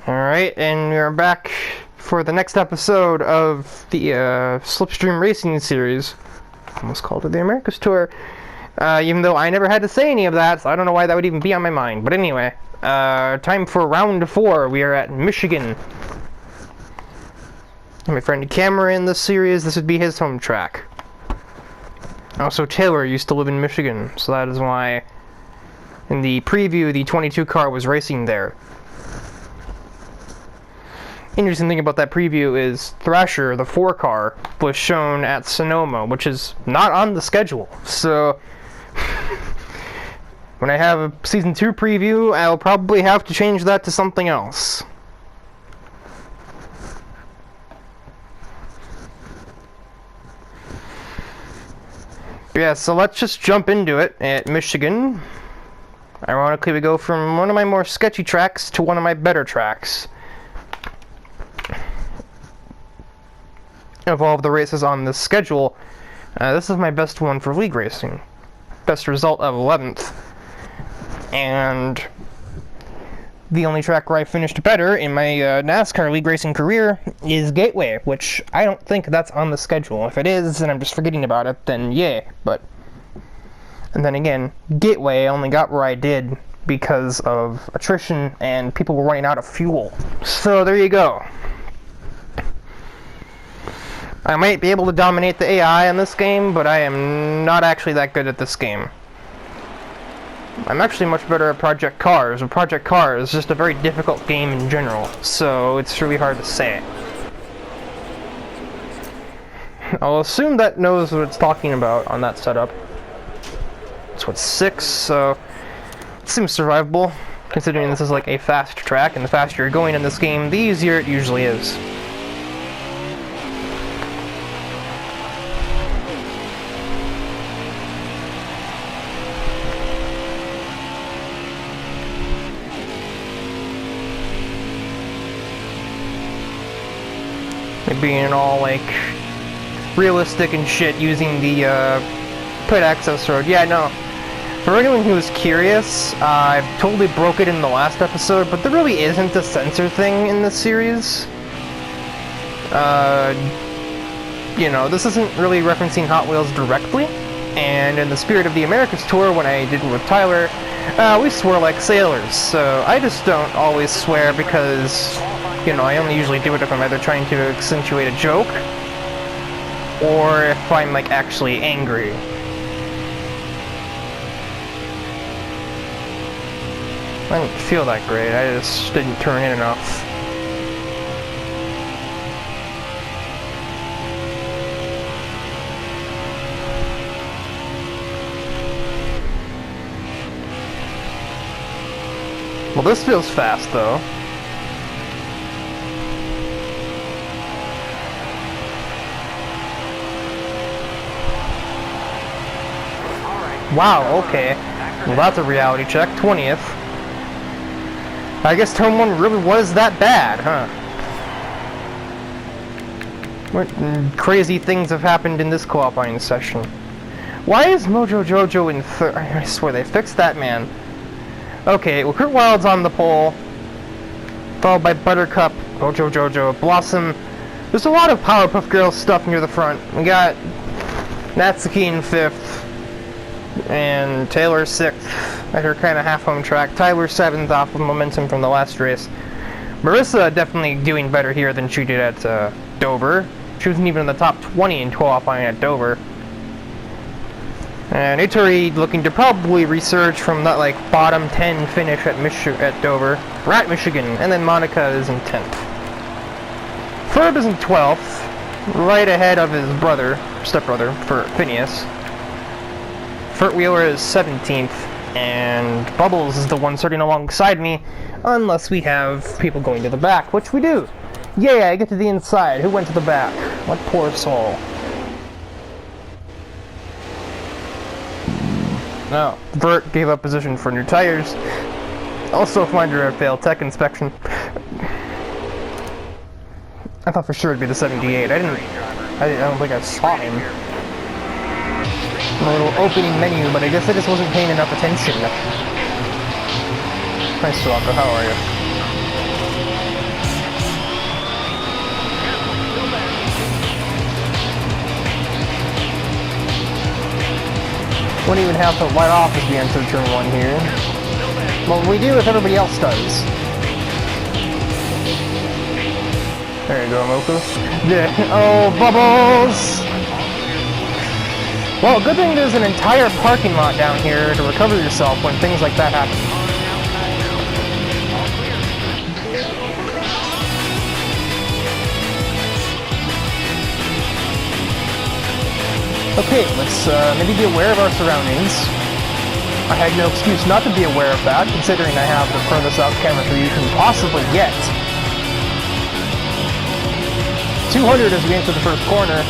Alright, and we are back for the next episode of the Slipstream Racing series. Almost called it the Americas Tour. Even though I never had to say any of that, so I don't know why that would even be on my mind. But anyway, time for round 4. We are at Michigan. My friend Cameron in this series, this would be his home track. Also, Taylor used to live in Michigan, so that is why in the preview the 22 car was racing there. Interesting thing about that preview is Thrasher, the 4 car, was shown at Sonoma, which is not on the schedule. So when I have a Season 2 preview, I'll probably have to change that to something else. Yeah, so let's just jump into it at Michigan. Ironically, we go from one of my more sketchy tracks to one of my better tracks. Of all of the races on this schedule, this is my best one for league racing. Best result of 11th. And the only track where I finished better in my NASCAR league racing career is Gateway, which I don't think that's on the schedule. If it is, and I'm just forgetting about it, then yay. And then again, Gateway I only got where I did because of attrition and people were running out of fuel. So there you go. I might be able to dominate the AI in this game, but I am not actually that good at this game. I'm actually much better at Project Cars, but Project Cars is just a very difficult game in general, so it's really hard to say. I'll assume that knows what it's talking about on that setup. It's what, 6, so it seems survivable, considering this is like a fast track, and the faster you're going in this game, the easier it usually is. Being all like realistic and shit using the pit access road. Yeah, no. For anyone who was curious, I totally broke it in the last episode, but there really isn't a sensor thing in this series. You know, this isn't really referencing Hot Wheels directly, and in the spirit of the Americas Tour, when I did it with Tyler, we swore like sailors, so I just don't always swear because, you know, I only usually do it if I'm either trying to accentuate a joke, or if I'm, like, actually angry. I didn't feel that great, I just didn't turn in enough. Well, this feels fast, though. Wow, okay. Well, that's a reality check. 20th. I guess turn 1 really was that bad, huh? What crazy things have happened in this qualifying session? Why is Mojo Jojo in third? I swear they fixed that man. Okay, well, Kurt Wild's on the pole, followed by Buttercup, Mojo Jojo, Blossom. There's a lot of Powerpuff Girls stuff near the front. We got Natsuki in 5th. And Taylor 6th at her kind of half-home track. Tyler 7th off of momentum from the last race. Marissa definitely doing better here than she did at Dover. She wasn't even in the top 20 in qualifying at Dover. And Ituri looking to probably resurge from that like bottom 10 finish at Dover. We're at Michigan, and then Monica is in 10th. Ferb is in 12th, right ahead of his brother, stepbrother, for Phineas. Furt Wheeler is 17th, and Bubbles is the one starting alongside me, unless we have people going to the back, which we do. Yay, I get to the inside. Who went to the back? What poor soul. No, Vert gave up position for new tires. Also, Finder failed tech inspection. I thought for sure it'd be the 78. I don't think I saw him. A little opening menu, but I guess I just wasn't paying enough attention. Hi, Soccer, how are you? Wouldn't even have to light off as we enter turn 1 here. Well, we do if everybody else does. There you go, Moku. Yeah. Oh, bubbles! Well, good thing there's an entire parking lot down here to recover yourself when things like that happen. Okay, let's maybe be aware of our surroundings. I had no excuse not to be aware of that, considering I have the furthest out camera view you can possibly get. 200 as we enter the first corner,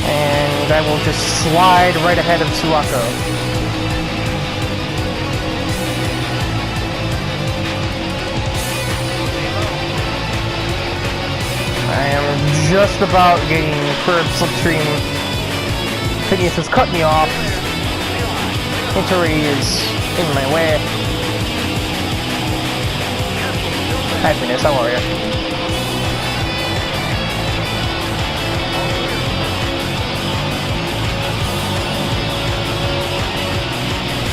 and I will just slide right ahead of Suwako. I am just about getting curb Slipstream. Phineas has cut me off. Injury is in my way. Hi Phineas, how are you?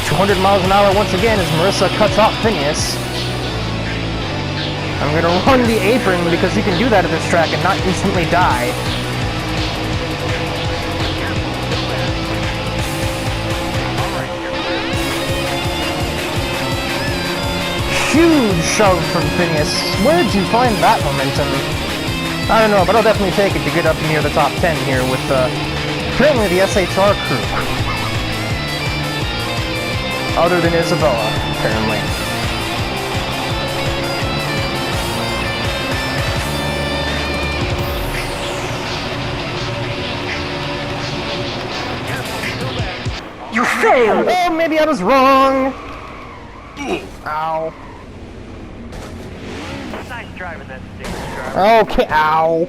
200 miles an hour once again as Marissa cuts off Phineas. I'm gonna run the apron because you can do that at this track and not instantly die. Huge shove from Phineas. Where'd you find that momentum? I don't know, but I'll definitely take it to get up near the top 10 here with apparently the SHR crew. Other than Isabella, apparently. You failed! Oh, maybe I was wrong! Ow. Nice driving that stage. Okay, ow.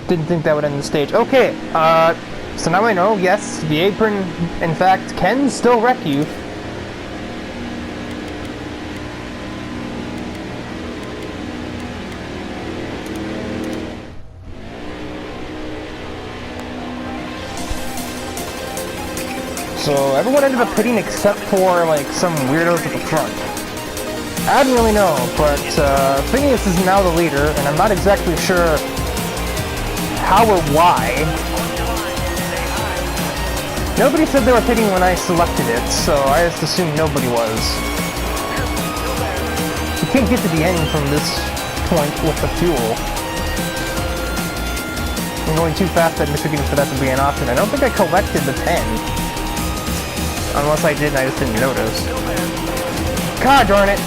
Didn't think that would end the stage. Okay, so now I know, yes, the apron, in fact, can still wreck you. So everyone ended up pitting except for, like, some weirdos at the front. I didn't really know, but Phineas is now the leader, and I'm not exactly sure how or why. Nobody said they were pitting when I selected it, so I just assumed nobody was. You can't get to the end from this point with the fuel. I'm going too fast at Michigan for that to be an option. I don't think I collected the 10. Unless I did and I just didn't notice. God darn it!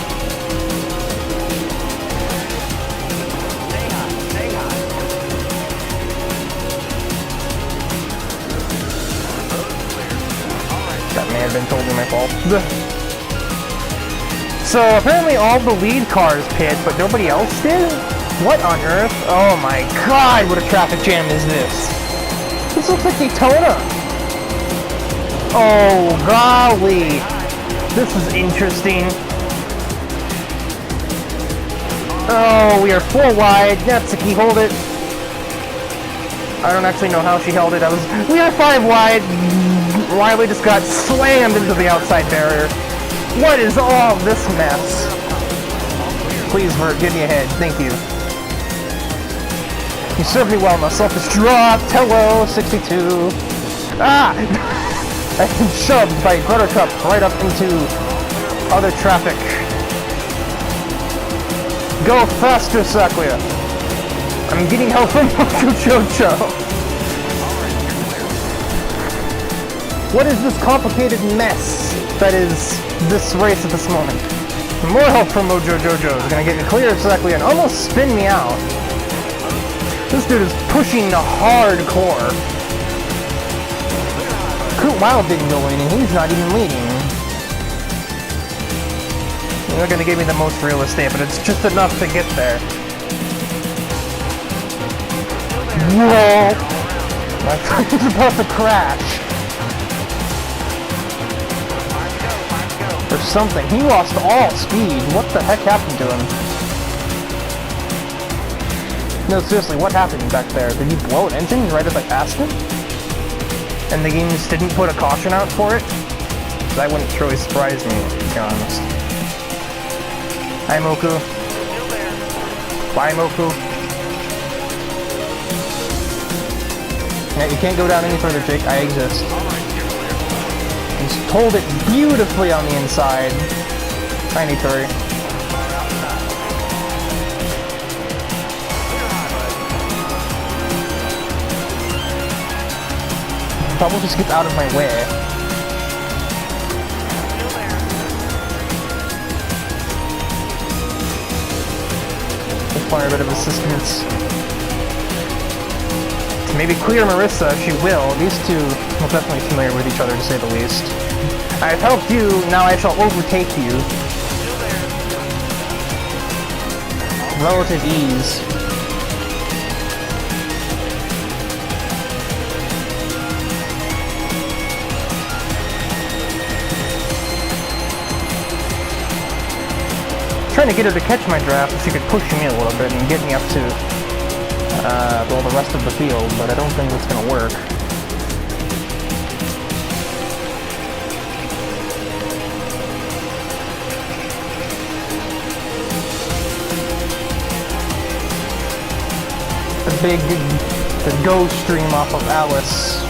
That may have been totally my fault. So apparently all the lead cars pit, but nobody else did? What on earth? Oh my god, what a traffic jam is this? This looks like Daytona! Oh golly! This is interesting. Oh, we are 4 wide. Natsuki, hold it. I don't actually know how she held it. We are 5 wide. Riley just got slammed into the outside barrier. What is all this mess? Please, Vert, give me a head. Thank you. You served me well. My selfish drop. Hello, 62. Ah! I've been shoved by Buttercup right up into other traffic. Go faster, Sakuya. I'm getting help from Jojo. What is this complicated mess that is this race at this moment? More help from Mojo Jojo is gonna get me clear exactly and almost spin me out. This dude is pushing the hardcore. Kurt Wild didn't go in and he's not even leading. They're gonna give me the most real estate, but it's just enough to get there. Whoa! My friend's about to crash. Or something. He lost all speed. What the heck happened to him? No, seriously, what happened back there? Did he blow an engine right as I passed him? and the game just didn't put a caution out for it, that wouldn't really surprise me, to be honest. Hi, Moku. Still there. Bye, Moku. Yeah, you can't go down any further, Jake. I exist. He's told it beautifully on the inside. Tiny turret. Bubble just gets out of my way. Still there. Require a bit of assistance. To maybe clear Marissa, if she will. These two are definitely familiar with each other, to say the least. I've helped you, now I shall overtake you. Still there. Relative ease. Trying to get her to catch my draft so she could push me a little bit and get me up to well, the rest of the field, but I don't think that's going to work. The go stream off of Alice.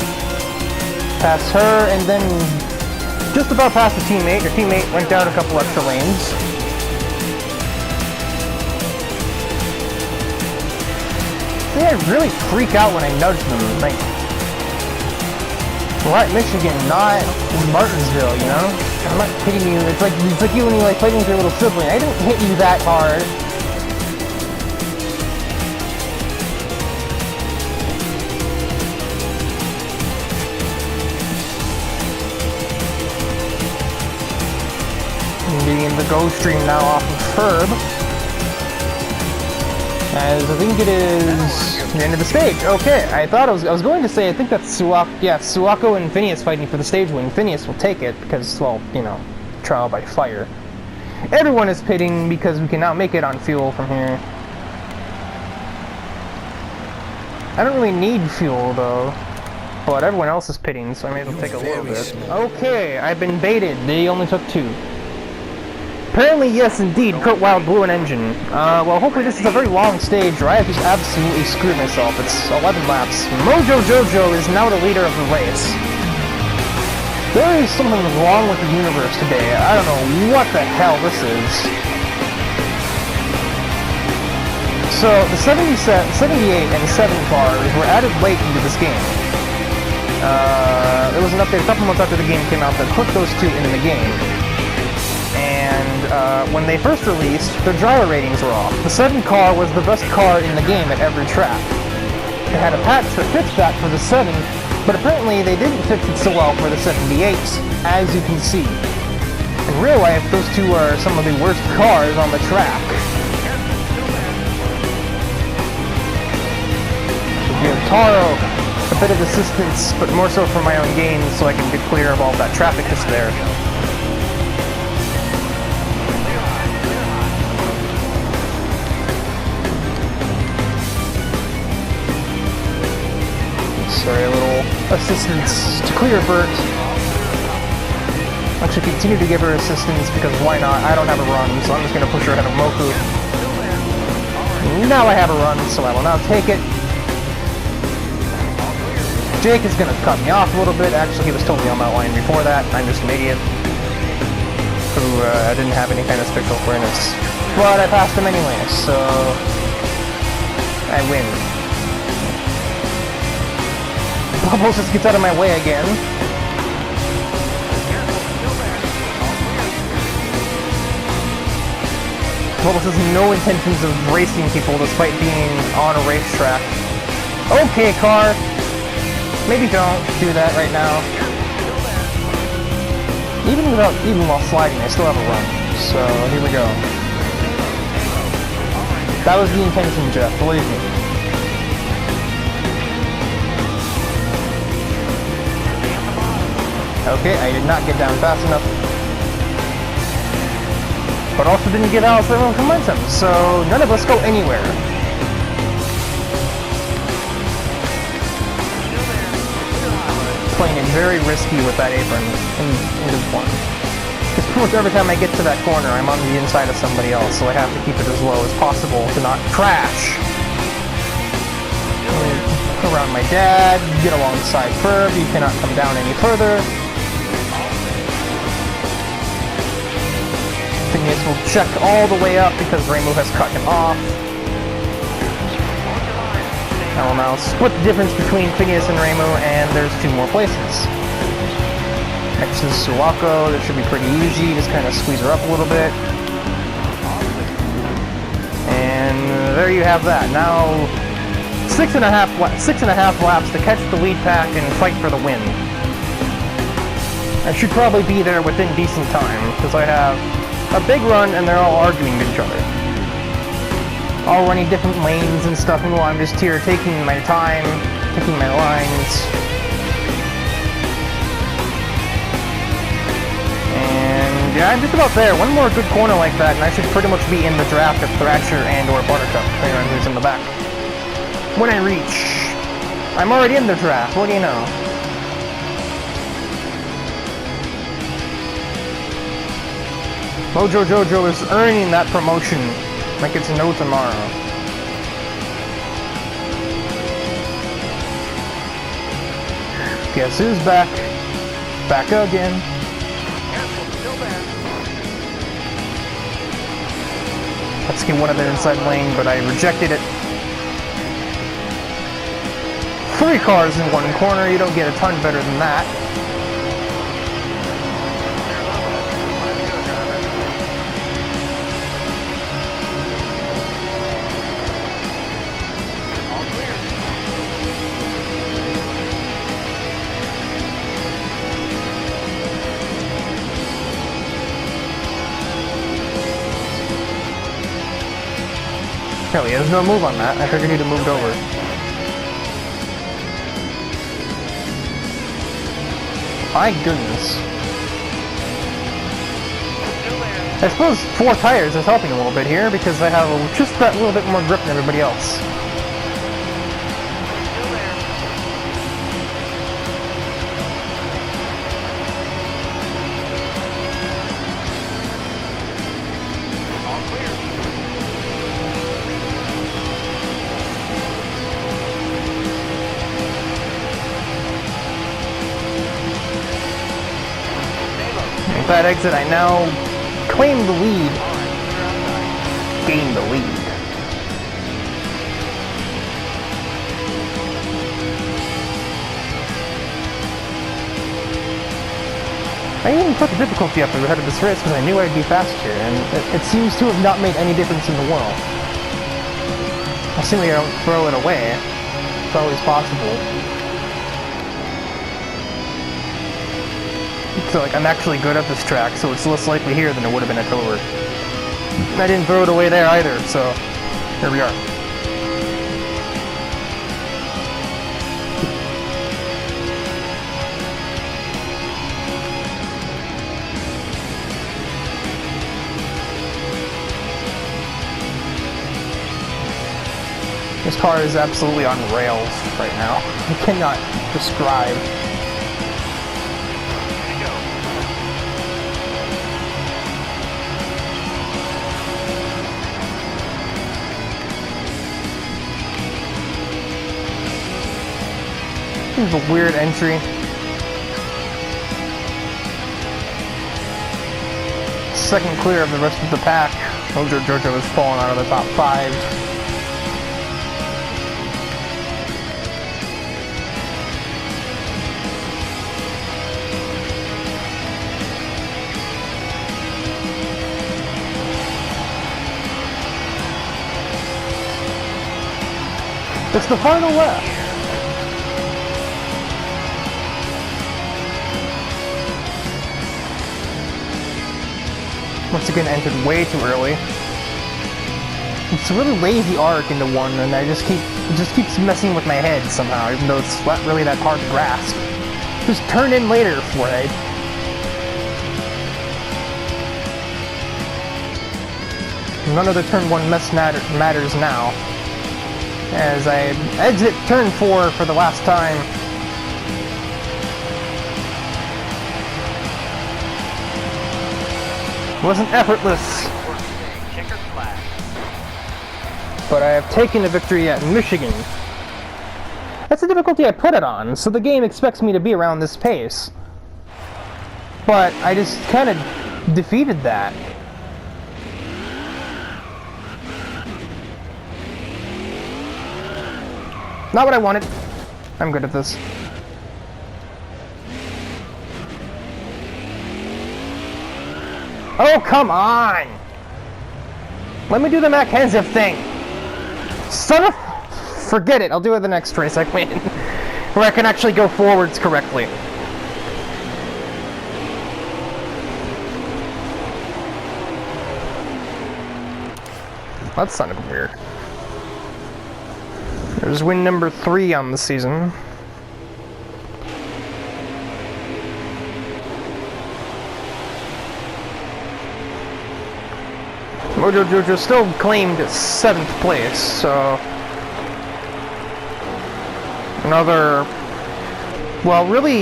Past her, and then just about past the teammate. Your teammate went down a couple extra lanes. They really freak out when I nudge them. Like, we're at Michigan, not Martinsville, you know? I'm not hitting you. It's like you when you like fighting with your little sibling. I didn't hit you that hard. I'm getting the go stream now off of Ferb. As I think it is the end of the stage. Okay, I was going to say I think that's Suwako and Phineas fighting for the stage win. Phineas will take it because, well, you know, trial by fire. Everyone is pitting because we can now make it on fuel from here. I don't really need fuel though, but everyone else is pitting, so I may as well take a little bit. Okay, I've been baited. They only took 2. Apparently, yes, indeed, Kurt Wild blew an engine. Well, hopefully this is a very long stage where I have just absolutely screwed myself. It's 11 laps. Mojo Jojo is now the leader of the race. There is something wrong with the universe today. I don't know what the hell this is. So, the 78 and 7 cars were added late into this game. There was an update a couple months after the game came out that put those 2 into the game. And when they first released, their driver ratings were off. The 7 car was the best car in the game at every track. They had a patch that fixed that for the 7, but apparently they didn't fix it so well for the 78s, as you can see. In real life, those 2 are some of the worst cars on the track. Give Taro a bit of assistance, but more so for my own gain, so I can get clear of all that traffic that's there. Sorry, a little assistance to clear Bert. Actually, continue to give her assistance because why not? I don't have a run, so I'm just going to push her ahead of Moku. Now I have a run, so I will now take it. Jake is going to cut me off a little bit. Actually, he was totally on that line before that. I'm just an idiot who didn't have any kind of spectral awareness. But I passed him anyway, so I win. Bubbles just gets out of my way again. Bubbles has no intentions of racing people despite being on a racetrack. Okay, car. Maybe don't do that right now. Even while sliding, I still have a run. So here we go. That was the intention, Jeff. Believe me. Okay, I did not get down fast enough. But also didn't get out of momentum, so none of us go anywhere. playing it very risky with that apron in this one. Because pretty much every time I get to that corner, I'm on the inside of somebody else, so I have to keep it as low as possible to not crash. Around my dad, get alongside Ferb, you cannot come down any further. Phineas will check all the way up because Rainbow has cut him off. I will now split the difference between Phineas and Rainbow, and there's 2 more places. Next is Suwako, that should be pretty easy, just kind of squeeze her up a little bit. And there you have that. Now, 6.5 laps to catch the lead pack and fight for the win. I should probably be there within decent time, because I have a big run and they're all arguing with each other. All running different lanes and stuff, and while I'm just here taking my time, taking my lines. And yeah, I'm just about there. One more good corner like that, and I should pretty much be in the draft of Thrasher and or Buttercup, depending on who's in the back. When I reach, I'm already in the draft, what do you know? Mojo Jojo is earning that promotion like it's no tomorrow. Guess who's back? Back again. Let's get one of the inside lane, but I rejected it. 3 cars in one corner, you don't get a ton better than that. Hell, he has no move on that. I figured he'd have moved over. My goodness. I suppose 4 tires is helping a little bit here because I have just that little bit more grip than everybody else. With that exit, I now claim the lead. Gain the lead. I even put the difficulty up ahead of this race because I knew I'd be faster, and it seems to have not made any difference in the world. Assuming I don't throw it away. It's always possible. So like I'm actually good at this track, so it's less likely here than it would have been at Dover. I didn't throw it away there either, so here we are. This car is absolutely on rails right now. I cannot describe. This is a weird entry. Second clear of the rest of the pack. Mojo Jojo has fallen out of the top 5. It's the final lap. Once again, entered way too early. It's a really lazy arc into one, and it just keeps messing with my head somehow, even though it's not really that hard to grasp. Just turn in later, Floyd. None of the turn 1 mess matters now. As I exit turn 4 for the last time. It wasn't effortless, Checker flag. but I have taken a victory at Michigan. That's the difficulty I put it on, so the game expects me to be around this pace. But I just kind of defeated that. Not what I wanted. I'm good at this. Oh, come on! Let me do the Mackenzie thing! Son of... Forget it, I'll do it the next race I win. Where I can actually go forwards correctly. That sounded weird. There's win number 3 on the season. Mojo Jojo still claimed 7th place, so... Another... Well, really,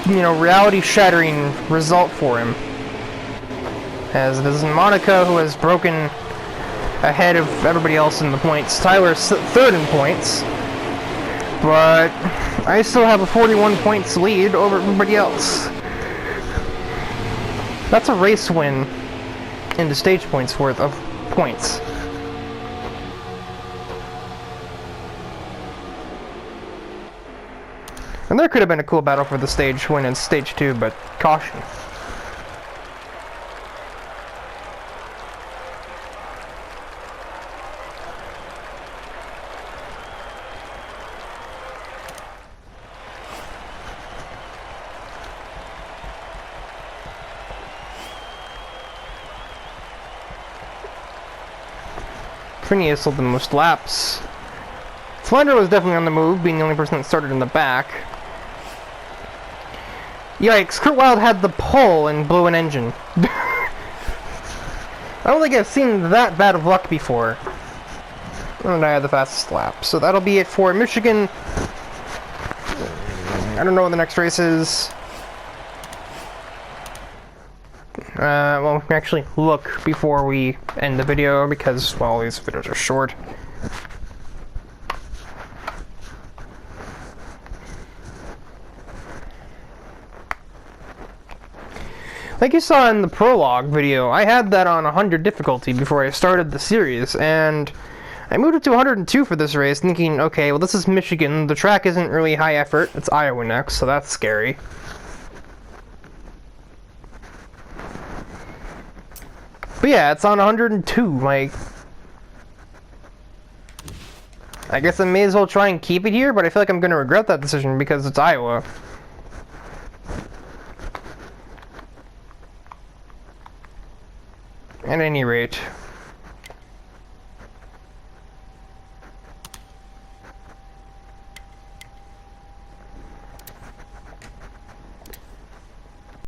you know, reality-shattering result for him. As this is Monica, who has broken ahead of everybody else in the points. Tyler's 3rd in points. But I still have a 41 points lead over everybody else. That's a race win into stage points worth of points. And there could have been a cool battle for the stage win in stage 2, but caution. Phineas sold the most laps. Flandre was definitely on the move, being the only person that started in the back. Yikes, Kurt Wilde had the pole and blew an engine. I don't think I've seen that bad of luck before. And I had the fastest lap. So that'll be it for Michigan. I don't know what the next race is. Well, actually look before we end the video because, well, these videos are short. Like you saw in the prologue video, I had that on 100 difficulty before I started the series, and I moved it to 102 for this race, thinking, okay, well this is Michigan, the track isn't really high effort, it's Iowa next, so that's scary. But yeah, it's on 102, like... I guess I may as well try and keep it here, but I feel like I'm going to regret that decision because it's Iowa. At any rate...